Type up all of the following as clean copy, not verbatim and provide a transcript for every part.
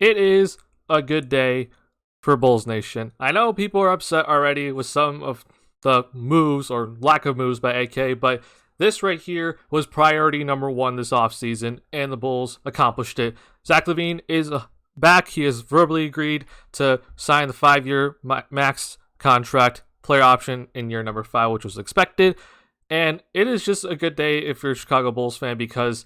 It is a good day for Bulls Nation. I know people are upset already with some of the moves or lack of moves by AK, but this right here was priority number one this offseason, and the Bulls accomplished it. Zach LaVine is back. He has verbally agreed to sign the 5-year max contract, player option in year number 5, which was expected. And it is just a good day if you're a Chicago Bulls fan, because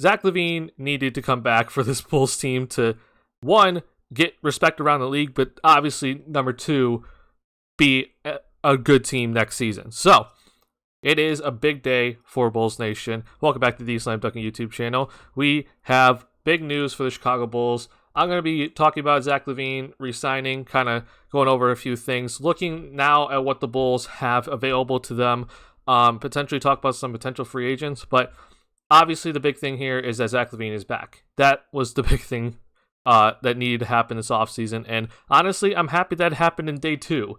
Zach LaVine needed to come back for this Bulls team to, one, get respect around the league, but obviously, number 2, be a good team next season. So, it is a big day for Bulls Nation. Welcome back to the TheSlamDuncan YouTube channel. We have big news for the Chicago Bulls. I'm going to be talking about Zach LaVine re-signing, kind of going over a few things, looking now at what the Bulls have available to them, potentially talk about some potential free agents, but obviously the big thing here is that Zach LaVine is back. That was the big thing that needed to happen this offseason, and honestly, I'm happy that it happened in day 2.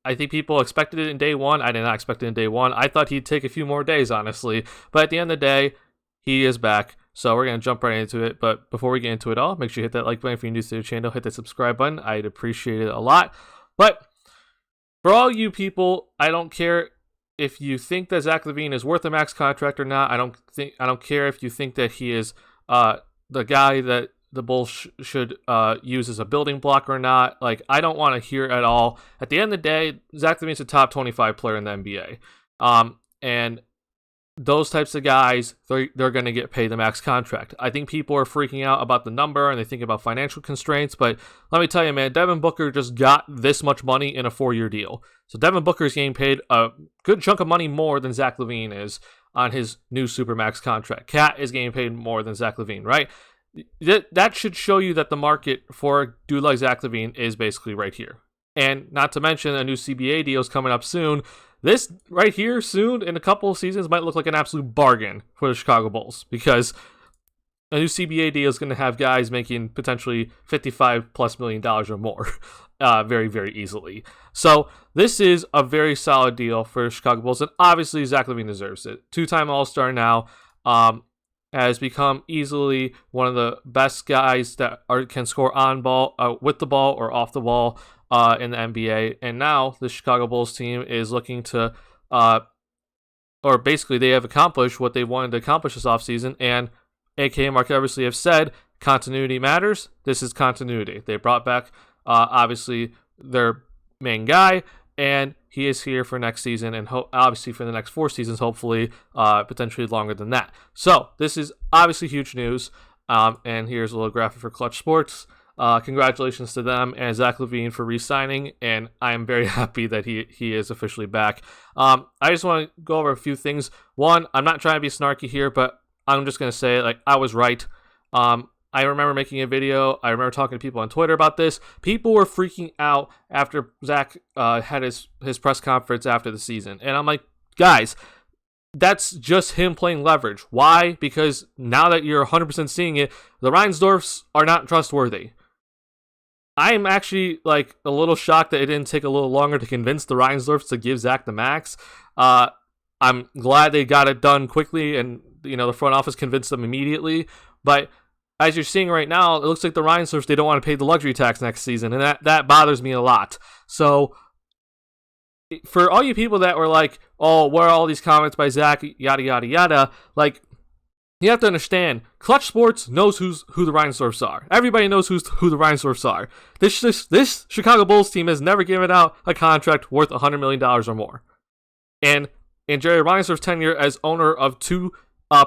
I think people expected it in day 1. I did not expect it in day 1. I thought he'd take a few more days, honestly, but at the end of the day, he is back. So we're going to jump right into it, but before we get into it all, make sure you hit that like button if you're new to the channel, hit that subscribe button. I'd appreciate it a lot. But for all you people, I don't care if you think that Zach LaVine is worth a max contract or not. I don't care if you think that he is the guy that the Bulls should use as a building block or not. Like, I don't want to hear at all. At the end of the day, Zach LaVine's a top 25 player in the NBA. And those types of guys, they're going to get paid the max contract. I think people are freaking out about the number and they think about financial constraints, but let me tell you, man, Devin Booker just got this much money in a 4-year deal. So Devin Booker's getting paid a good chunk of money more than Zach LaVine is on his new Supermax contract. Cat is getting paid more than Zach LaVine, right? That should show you that the market for a dude like Zach LaVine is basically right here. And not to mention, a new CBA deal is coming up soon. This right here soon, in a couple of seasons, might look like an absolute bargain for the Chicago Bulls, because a new CBA deal is going to have guys making potentially $55+ million or more very, very easily. So this is a very solid deal for the Chicago Bulls, and obviously Zach LaVine deserves it. 2-time All-Star now, has become easily one of the best guys that can score on ball, with the ball or off the ball in the NBA. And now the Chicago Bulls team is looking to, or basically they have accomplished what they wanted to accomplish this offseason. And AK and Mark obviously have said continuity matters. This is continuity. They brought back, obviously, their main guy, and he is here for next season, and obviously for the next 4 seasons, hopefully, potentially longer than that. So this is obviously huge news, and here's a little graphic for Clutch Sports. Congratulations to them and Zach LaVine for re-signing, and I am very happy that he is officially back. I just want to go over a few things. One, I'm not trying to be snarky here, but I'm just going to say, like, I was right. I remember making a video. I remember talking to people on Twitter about this. People were freaking out after Zach had his press conference after the season. And I'm like, guys, that's just him playing leverage. Why? Because now that you're 100% seeing it, the Reinsdorfs are not trustworthy. I am actually, like, a little shocked that it didn't take a little longer to convince the Reinsdorfs to give Zach the max. I'm glad they got it done quickly, and, you know, the front office convinced them immediately. But as you're seeing right now, it looks like the Reinsdorfs, they don't want to pay the luxury tax next season, and that bothers me a lot. So for all you people that were like, oh, where are all these comments by Zach, yada, yada, yada, like, you have to understand, Clutch Sports knows who the Reinsdorfs are. Everybody knows who the Reinsdorfs are. This Chicago Bulls team has never given out a contract worth $100 million or more. And in Jerry Reinsdorf's tenure as owner of 2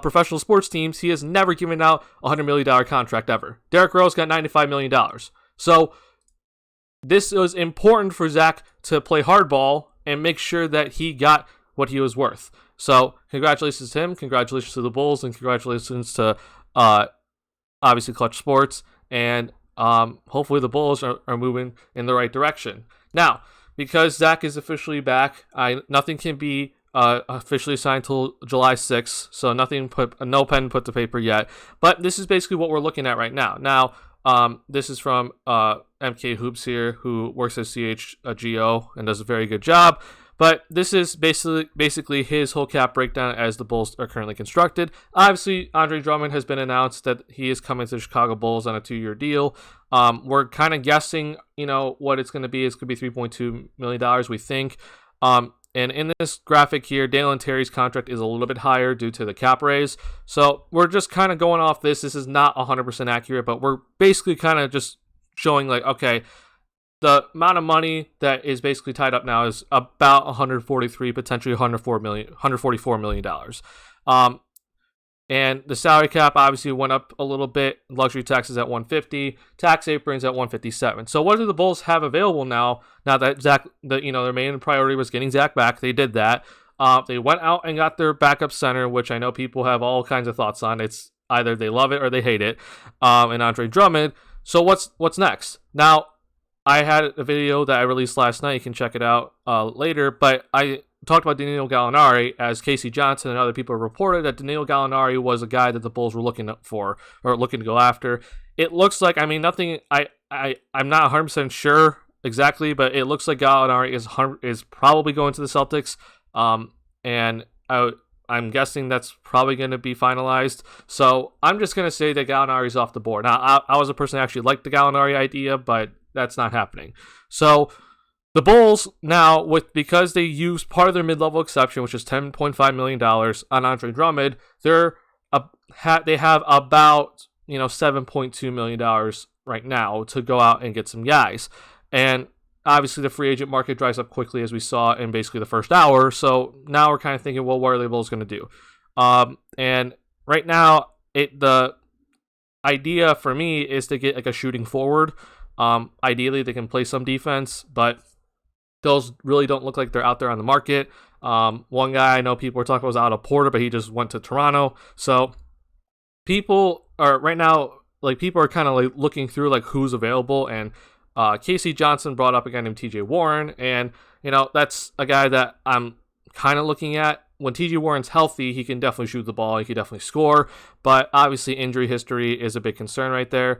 professional sports teams, he has never given out a $100 million contract ever. Derrick Rose got $95 million. So this was important for Zach to play hardball and make sure that he got what he was worth. So congratulations to him, congratulations to the Bulls, and congratulations to obviously Clutch Sports. And hopefully the Bulls are moving in the right direction. Now, because Zach is officially back, nothing can be officially signed till July 6th, so no pen put to paper yet. But this is basically what we're looking at right now. Now, this is from MK Hoops here, who works at CHGO and does a very good job. But this is basically his whole cap breakdown as the Bulls are currently constructed. Obviously, Andre Drummond has been announced that he is coming to the Chicago Bulls on a 2-year deal. We're kind of guessing, what it's going to be. It's going to be $3.2 million, we think. And in this graphic here, Dalen Terry's contract is a little bit higher due to the cap raise. So we're just kind of going off this. This is not 100% accurate, but we're basically kind of just showing like, okay, the amount of money that is basically tied up now is about 143, potentially $144 million. And the salary cap obviously went up a little bit. Luxury taxes at 150, tax aprons at 157. So what do the Bulls have available now? Now that their main priority was getting Zach back, they did that. They went out and got their backup center, which I know people have all kinds of thoughts on. It's either they love it or they hate it. And Andre Drummond. So what's next? Now, I had a video that I released last night. You can check it out later. But I talked about Danilo Gallinari as Casey Johnson and other people reported that Danilo Gallinari was a guy that the Bulls were looking for or looking to go after. It looks like, nothing. I'm not 100% sure exactly, but it looks like Gallinari is probably going to the Celtics. And I'm guessing that's probably going to be finalized. So I'm just going to say that Gallinari is off the board. Now, I was a person who actually liked the Gallinari idea, but that's not happening. So the Bulls now, because they used part of their mid-level exception, which is $10.5 million on Andre Drummond, they have about $7.2 million right now to go out and get some guys. And obviously the free agent market dries up quickly, as we saw in basically the first hour. So now we're kind of thinking, well, what are the Bulls going to do? And right now, the idea for me is to get like a shooting forward. Ideally, they can play some defense, but those really don't look like they're out there on the market. One guy I know people were talking about was Otto Porter, but he just went to Toronto. So people are right now, like people are kind of like looking through like who's available. And Casey Johnson brought up a guy named TJ Warren, and that's a guy that I'm kind of looking at. When TJ Warren's healthy, he can definitely shoot the ball. He can definitely score, but obviously injury history is a big concern right there.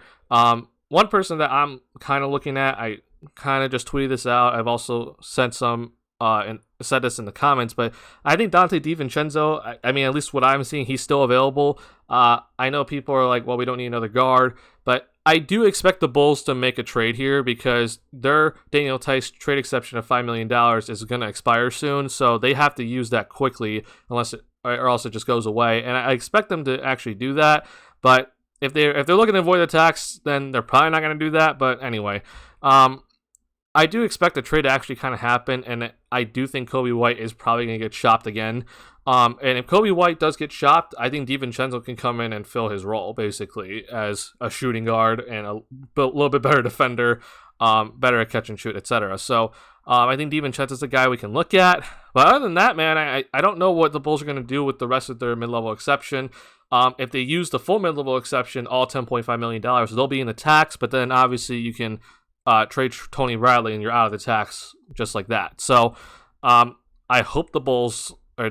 One person that I'm kind of looking at, I kind of just tweeted this out. I've also sent some and said this in the comments, but I think Dante DiVincenzo, I mean, at least what I'm seeing, he's still available. I know people are like, well, we don't need another guard, but I do expect the Bulls to make a trade here because their Daniel Tice trade exception of $5 million is going to expire soon, so they have to use that quickly or else it just goes away. And I expect them to actually do that, but if they're looking to avoid the tax, then they're probably not going to do that. But anyway, I do expect the trade to actually kind of happen, and I do think Kobe White is probably going to get shopped again. And if Kobe White does get shopped, I think DiVincenzo can come in and fill his role, basically, as a shooting guard and a little bit better defender, better at catch and shoot, etc. So I think DiVincenzo's the guy we can look at. But other than that, man, I don't know what the Bulls are going to do with the rest of their mid-level exception. If they use the full mid-level exception, all $10.5 million, they'll be in the tax, but then obviously you can trade Tony Bradley and you're out of the tax just like that. So I hope the Bulls I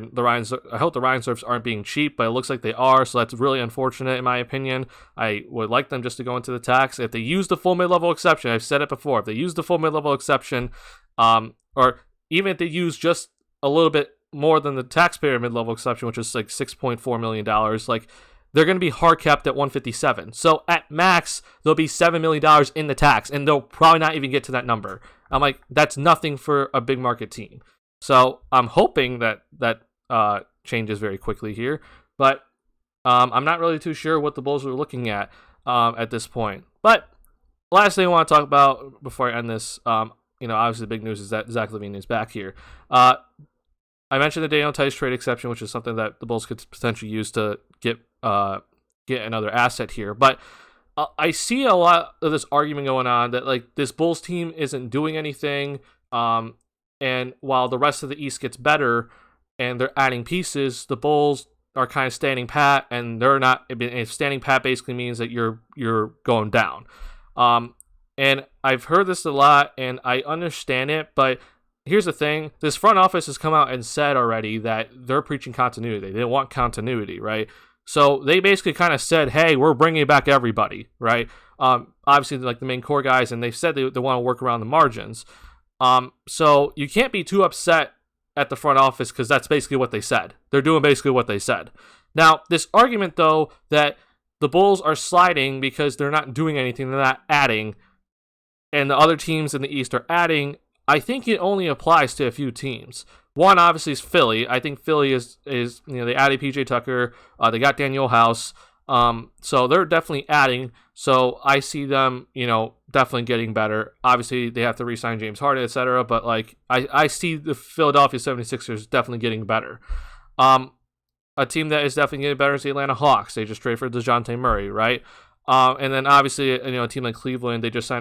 hope the Ryan Surfs aren't being cheap, but it looks like they are, so that's really unfortunate in my opinion. I would like them just to go into the tax. If they use the full mid-level exception, I've said it before, if they use the full mid-level exception, or even if they use just a little bit more than the taxpayer mid-level exception, which is like $6.4 million, like they're going to be hard capped at 157. So at max, there'll be $7 million in the tax, and they'll probably not even get to that number. I'm like, that's nothing for a big market team. So I'm hoping that changes very quickly here, but I'm not really too sure what the Bulls are looking at this point. But last thing I want to talk about before I end this, obviously the big news is that Zach LaVine is back here. I mentioned the Daniel Tice trade exception, which is something that the Bulls could potentially use to get another asset here. But I see a lot of this argument going on that like this Bulls team isn't doing anything. And while the rest of the East gets better and they're adding pieces, the Bulls are kind of standing pat, and they're not. Standing pat basically means that you're going down. And I've heard this a lot, and I understand it, but here's the thing. This front office has come out and said already that they're preaching continuity. They want continuity, right? So they basically kind of said, hey, we're bringing back everybody, right? Obviously, like the main core guys, and they've said they want to work around the margins. So you can't be too upset at the front office because that's basically what they said. They're doing basically what they said. Now, this argument, though, that the Bulls are sliding because they're not doing anything, they're not adding, and the other teams in the East are adding, I think it only applies to a few teams. One, obviously, is Philly. I think Philly is they added PJ Tucker, they got Daniel House, so they're definitely adding. So I see them, definitely getting better. Obviously, they have to re-sign James Harden, etc. But I see the Philadelphia 76ers definitely getting better. A team that is definitely getting better is the Atlanta Hawks. They just traded for DeJounte Murray, right? And then obviously, a team like Cleveland, they just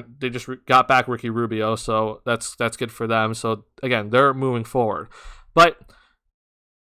got back Ricky Rubio, so that's good for them. So again, they're moving forward. But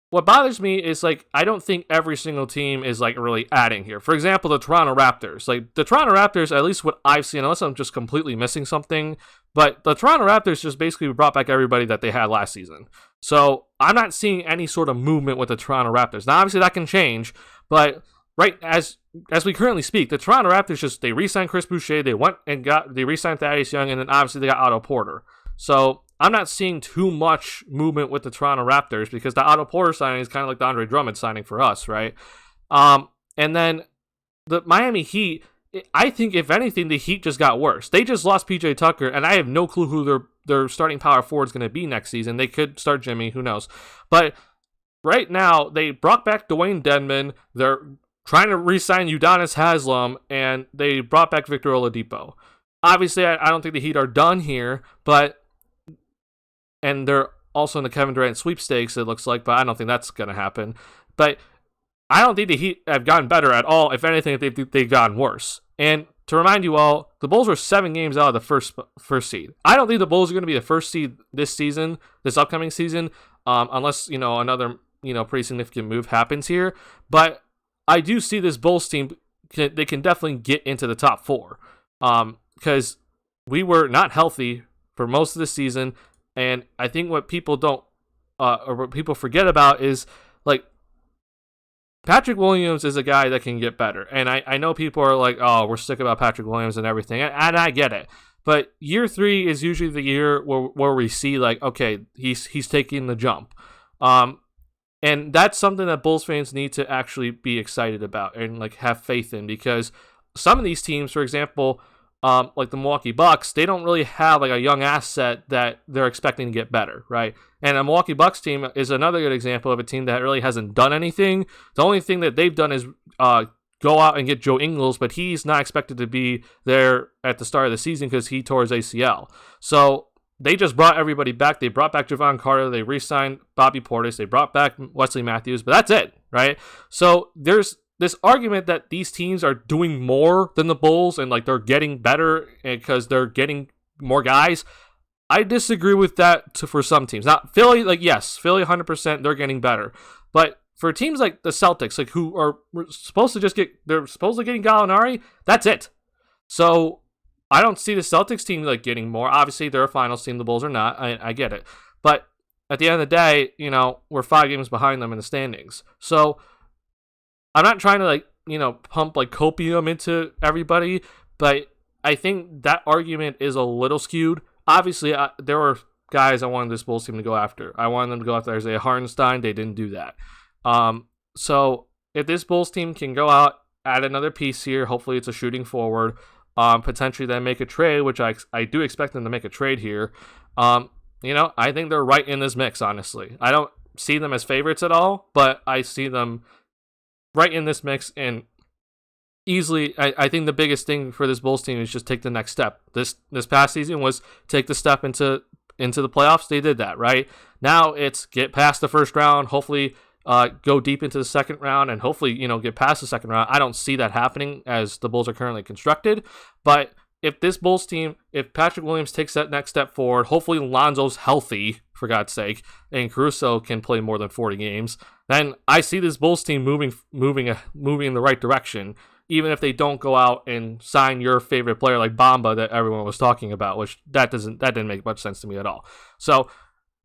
what bothers me is I don't think every single team is really adding here. For example, the Toronto Raptors. The Toronto Raptors, at least what I've seen, unless I'm just completely missing something, but the Toronto Raptors just basically brought back everybody that they had last season. So I'm not seeing any sort of movement with the Toronto Raptors. Now, obviously, that can change, but right as we currently speak, the Toronto Raptors they re-signed Chris Boucher, they re-signed Thaddeus Young, and then obviously they got Otto Porter. So I'm not seeing too much movement with the Toronto Raptors because the Otto Porter signing is kind of like the Andre Drummond signing for us, right? And then the Miami Heat, I think if anything, the Heat just got worse. They just lost PJ Tucker, and I have no clue who their starting power forward is going to be next season. They could start Jimmy, who knows? But right now, they brought back Dwayne Dedmon. They're trying to re-sign Udonis Haslem, and they brought back Victor Oladipo. Obviously, I don't think the Heat are done here, and they're also in the Kevin Durant sweepstakes, it looks like, but I don't think that's going to happen. But I don't think the Heat have gotten better at all. If anything, they've gotten worse. And to remind you all, the Bulls were 7 games out of the first seed. I don't think the Bulls are going to be the first seed this upcoming season, unless another pretty significant move happens here. But I do see this Bulls team, they can definitely get into the top 4, because we were not healthy for most of the season, and I think what people don't or what people forget about is Patrick Williams is a guy that can get better. And I know people are like, oh, we're sick about Patrick Williams and everything. And I get it. But year 3 is usually the year where we see, okay, he's taking the jump. And that's something that Bulls fans need to actually be excited about and, have faith in. Because some of these teams, for example, like the Milwaukee Bucks, they don't really have a young asset that they're expecting to get better, right? And a Milwaukee Bucks team is another good example of a team that really hasn't done anything. The only thing that they've done is go out and get Joe Ingles, but he's not expected to be there at the start of the season because he tore his ACL. So they just brought everybody back. They brought back Javon Carter. They re-signed Bobby Portis. They brought back Wesley Matthews, but that's it, right? So there's this argument that these teams are doing more than the Bulls and they're getting better because they're getting more guys. I disagree with that for some teams. Not Philly, yes, Philly 100%, they're getting better. But for teams like the Celtics, who are supposed to they're supposedly getting Gallinari, that's it. So I don't see the Celtics team getting more. Obviously, they're a finals team, the Bulls are not. I get it. But at the end of the day, we're 5 games behind them in the standings. So I'm not trying to pump copium into everybody, but I think that argument is a little skewed. Obviously, there were guys I wanted this Bulls team to go after. I wanted them to go after Isaiah Hartenstein. They didn't do that. So if this Bulls team can go out, add another piece here, hopefully it's a shooting forward, potentially then make a trade, which I do expect them to make a trade here. I think they're right in this mix, honestly. I don't see them as favorites at all, but I see them right in this mix, and easily, I think the biggest thing for this Bulls team is just take the next step. This past season was take the step into the playoffs. They did that, right? Now it's get past the first round, hopefully go deep into the second round, and hopefully, get past the second round. I don't see that happening as the Bulls are currently constructed, but if this Bulls team, if Patrick Williams takes that next step forward, hopefully Lonzo's healthy, for God's sake, and Caruso can play more than 40 games, then I see this Bulls team moving in the right direction, even if they don't go out and sign your favorite player like Bamba that everyone was talking about, which that didn't make much sense to me at all. So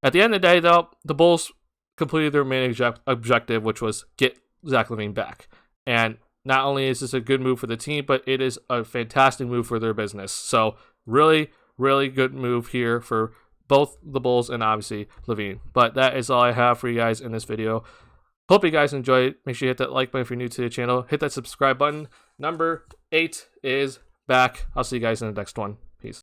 at the end of the day, though, the Bulls completed their main objective, which was get Zach LaVine back. And not only is this a good move for the team, but it is a fantastic move for their business. So really, really good move here for both the Bulls and obviously LaVine. But that is all I have for you guys in this video. Hope you guys enjoyed. Make sure you hit that like button if you're new to the channel. Hit that subscribe button. Number 8 is back. I'll see you guys in the next one. Peace.